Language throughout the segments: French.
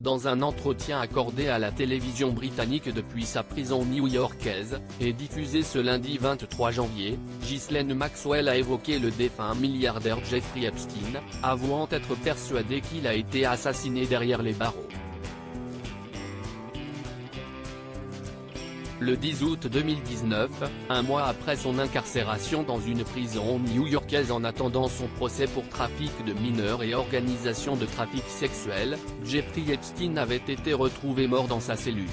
Dans un entretien accordé à la télévision britannique depuis sa prison new-yorkaise, et diffusé ce lundi 23 janvier, Ghislaine Maxwell a évoqué le défunt milliardaire Jeffrey Epstein, avouant être persuadé qu'il a été assassiné derrière les barreaux. Le 10 août 2019, un mois après son incarcération dans une prison new-yorkaise en attendant son procès pour trafic de mineurs et organisation de trafic sexuel, Jeffrey Epstein avait été retrouvé mort dans sa cellule.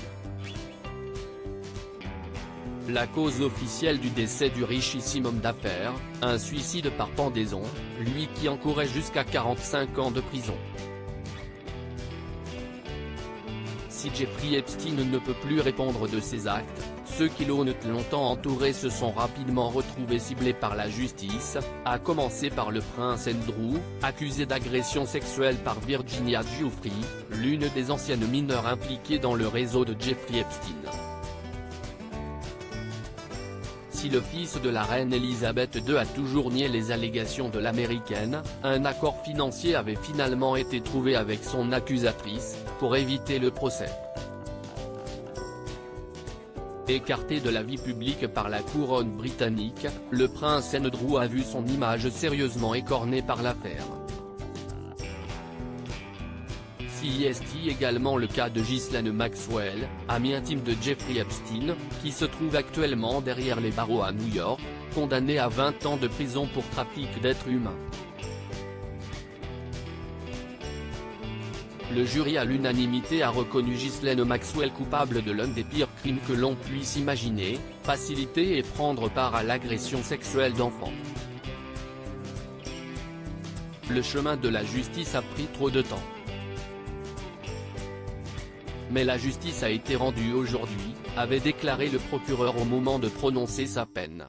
La cause officielle du décès du richissime homme d'affaires, un suicide par pendaison, lui qui encourait jusqu'à 45 ans de prison. Si Jeffrey Epstein ne peut plus répondre de ses actes, ceux qui l'ont longtemps entouré se sont rapidement retrouvés ciblés par la justice, à commencer par le prince Andrew, accusé d'agression sexuelle par Virginia Giuffre, l'une des anciennes mineures impliquées dans le réseau de Jeffrey Epstein. Si le fils de la reine Elisabeth II a toujours nié les allégations de l'américaine, un accord financier avait finalement été trouvé avec son accusatrice, pour éviter le procès. Écarté de la vie publique par la couronne britannique, le prince Andrew a vu son image sérieusement écornée par l'affaire. C'est également le cas de Ghislaine Maxwell, amie intime de Jeffrey Epstein, qui se trouve actuellement derrière les barreaux à New York, condamnée à 20 ans de prison pour trafic d'êtres humains. Le jury à l'unanimité a reconnu Ghislaine Maxwell coupable de l'un des pires crimes que l'on puisse imaginer, faciliter et prendre part à l'agression sexuelle d'enfants. Le chemin de la justice a pris trop de temps. Mais la justice a été rendue aujourd'hui, avait déclaré le procureur au moment de prononcer sa peine.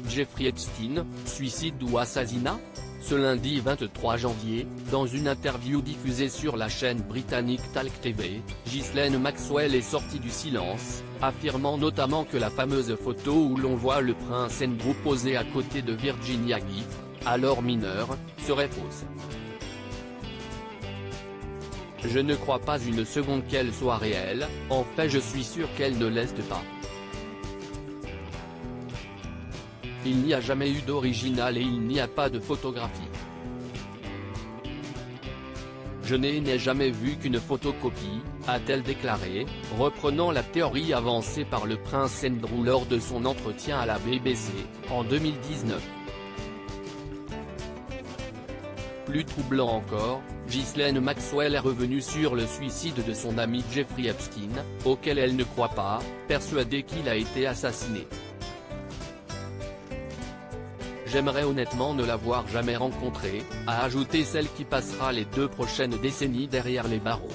Jeffrey Epstein, suicide ou assassinat ? Ce lundi 23 janvier, dans une interview diffusée sur la chaîne britannique Talk TV, Ghislaine Maxwell est sortie du silence, affirmant notamment que la fameuse photo où l'on voit le prince Andrew posé à côté de Virginia Giuffre, alors mineure, serait fausse. Je ne crois pas une seconde qu'elle soit réelle, en fait je suis sûr qu'elle ne l'est pas. Il n'y a jamais eu d'original et il n'y a pas de photographie. Je n'ai jamais vu qu'une photocopie, a-t-elle déclaré, reprenant la théorie avancée par le prince Andrew lors de son entretien à la BBC, en 2019. Plus troublant encore, Ghislaine Maxwell est revenue sur le suicide de son ami Jeffrey Epstein, auquel elle ne croit pas, persuadée qu'il a été assassiné. J'aimerais honnêtement ne l'avoir jamais rencontré, a ajouté celle qui passera les 2 prochaines décennies derrière les barreaux.